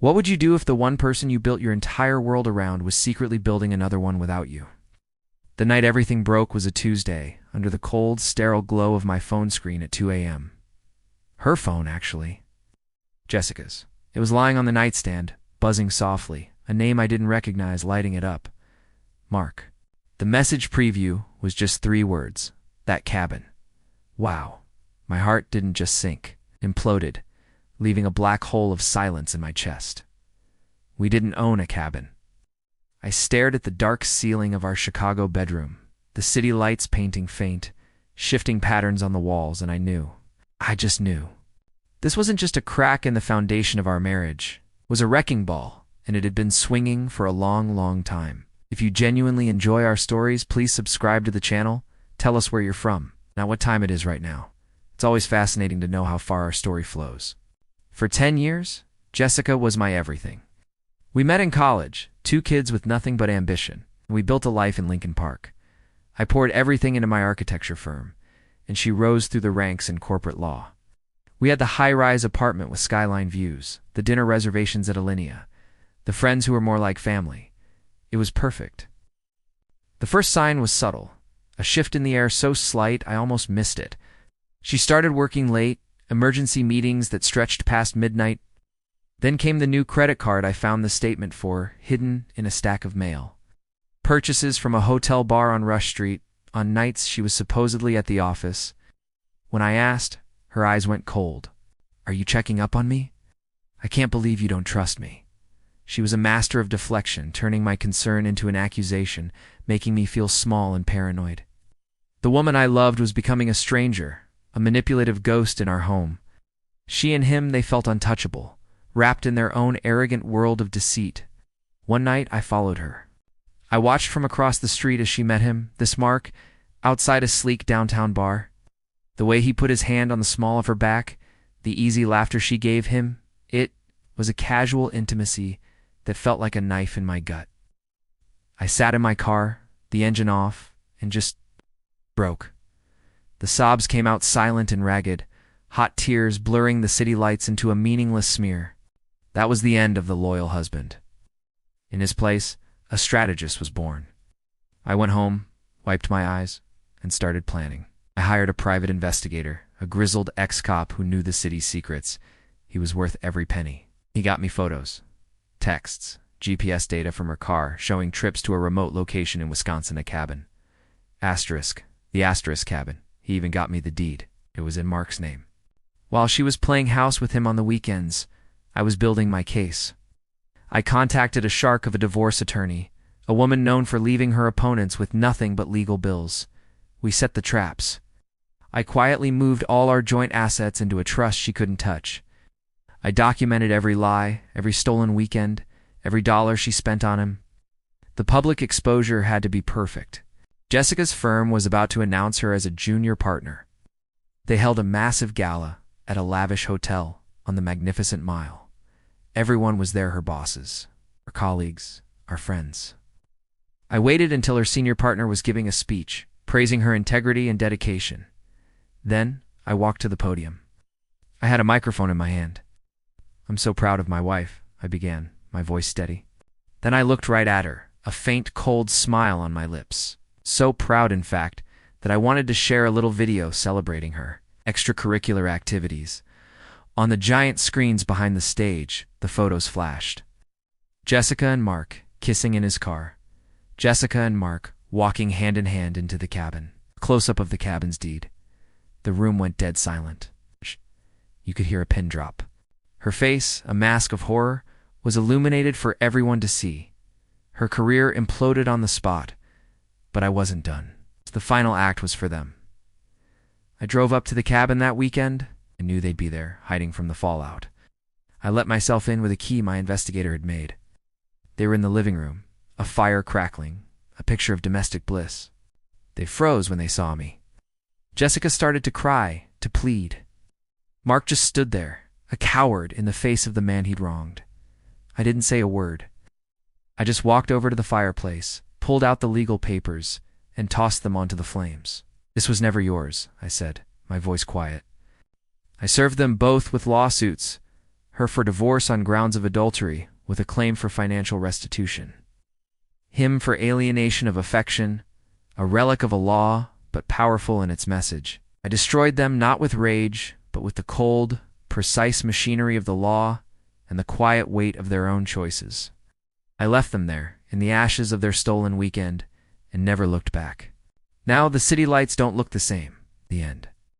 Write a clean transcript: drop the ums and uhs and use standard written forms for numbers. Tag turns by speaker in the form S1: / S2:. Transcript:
S1: What would you do if the one person you built your entire world around was secretly building another one without you? The night everything broke was a Tuesday, under the cold, sterile glow of my phone screen at 2 a.m. Her phone, actually. Jessica's. It was lying on the nightstand, buzzing softly, a name I didn't recognize lighting it up. Mark. The message preview was just 3 words. That cabin. Wow. My heart didn't just sink, imploded, leaving a black hole of silence in my chest. We didn't own a cabin. I stared at the dark ceiling of our Chicago bedroom, the city lights painting faint, shifting patterns on the walls, and I just knew. This wasn't just a crack in the foundation of our marriage. It was a wrecking ball, and it had been swinging for a long, long time. If you genuinely enjoy our stories, please subscribe to the channel. Tell us where you're from, not what time it is right now. It's always fascinating to know how far our story flows. For 10 years, Jessica was my everything. We met in college, 2 kids with nothing but ambition, and we built a life in Lincoln Park. I poured everything into my architecture firm, and she rose through the ranks in corporate law. We had the high-rise apartment with skyline views, the dinner reservations at Alinea, the friends who were more like family. It was perfect. The first sign was subtle, a shift in the air so slight I almost missed it. She started working late, emergency meetings that stretched past midnight. Then came the new credit card I found the statement for, hidden in a stack of mail. Purchases from a hotel bar on Rush Street, on nights she was supposedly at the office. When I asked, her eyes went cold. Are you checking up on me? I can't believe you don't trust me. She was a master of deflection, turning my concern into an accusation, making me feel small and paranoid. The woman I loved was becoming a stranger, a manipulative ghost in our home. She and him, they felt untouchable, wrapped in their own arrogant world of deceit. One night, I followed her. I watched from across the street as she met him, this Mark, outside a sleek downtown bar. The way he put his hand on the small of her back, the easy laughter she gave him, it was a casual intimacy that felt like a knife in my gut. I sat in my car, the engine off, and just broke. The sobs came out silent and ragged, hot tears blurring the city lights into a meaningless smear. That was the end of the loyal husband. In his place, a strategist was born. I went home, wiped my eyes, and started planning. I hired a private investigator, a grizzled ex-cop who knew the city's secrets. He was worth every penny. He got me photos, texts, GPS data from her car showing trips to a remote location in Wisconsin, a cabin. The asterisk cabin. He even got me the deed. It was in Mark's name. While she was playing house with him on the weekends, I was building my case. I contacted a shark of a divorce attorney, a woman known for leaving her opponents with nothing but legal bills. We set the traps. I quietly moved all our joint assets into a trust she couldn't touch. I documented every lie, every stolen weekend, every dollar she spent on him. The public exposure had to be perfect. Jessica's firm was about to announce her as a junior partner. They held a massive gala at a lavish hotel on the Magnificent Mile. Everyone was there, her bosses, her colleagues, our friends. I waited until her senior partner was giving a speech, praising her integrity and dedication. Then I walked to the podium. I had a microphone in my hand. I'm so proud of my wife, I began, my voice steady. Then I looked right at her, a faint, cold smile on my lips. So proud, in fact, that I wanted to share a little video celebrating her extracurricular activities. On the giant screens behind the stage, the photos flashed. Jessica and Mark kissing in his car. Jessica and Mark walking hand in hand into the cabin. Close-up of the cabin's deed. The room went dead silent. You could hear a pin drop. Her face, a mask of horror, was illuminated for everyone to see. Her career imploded on the spot, but I wasn't done. The final act was for them. I drove up to the cabin that weekend. I knew they'd be there, hiding from the fallout. I let myself in with a key my investigator had made. They were in the living room, a fire crackling, a picture of domestic bliss. They froze when they saw me. Jessica started to cry, to plead. Mark just stood there, a coward in the face of the man he'd wronged. I didn't say a word. I just walked over to the fireplace, pulled out the legal papers, and tossed them onto the flames. This was never yours, I said, my voice quiet. I served them both with lawsuits. her for divorce on grounds of adultery, with a claim for financial restitution. Him for alienation of affection, a relic of a law, but powerful in its message. I destroyed them not with rage, but with the cold, precise machinery of the law and the quiet weight of their own choices. I left them there, in the ashes of their stolen weekend, and never looked back. Now the city lights don't look the same. The end.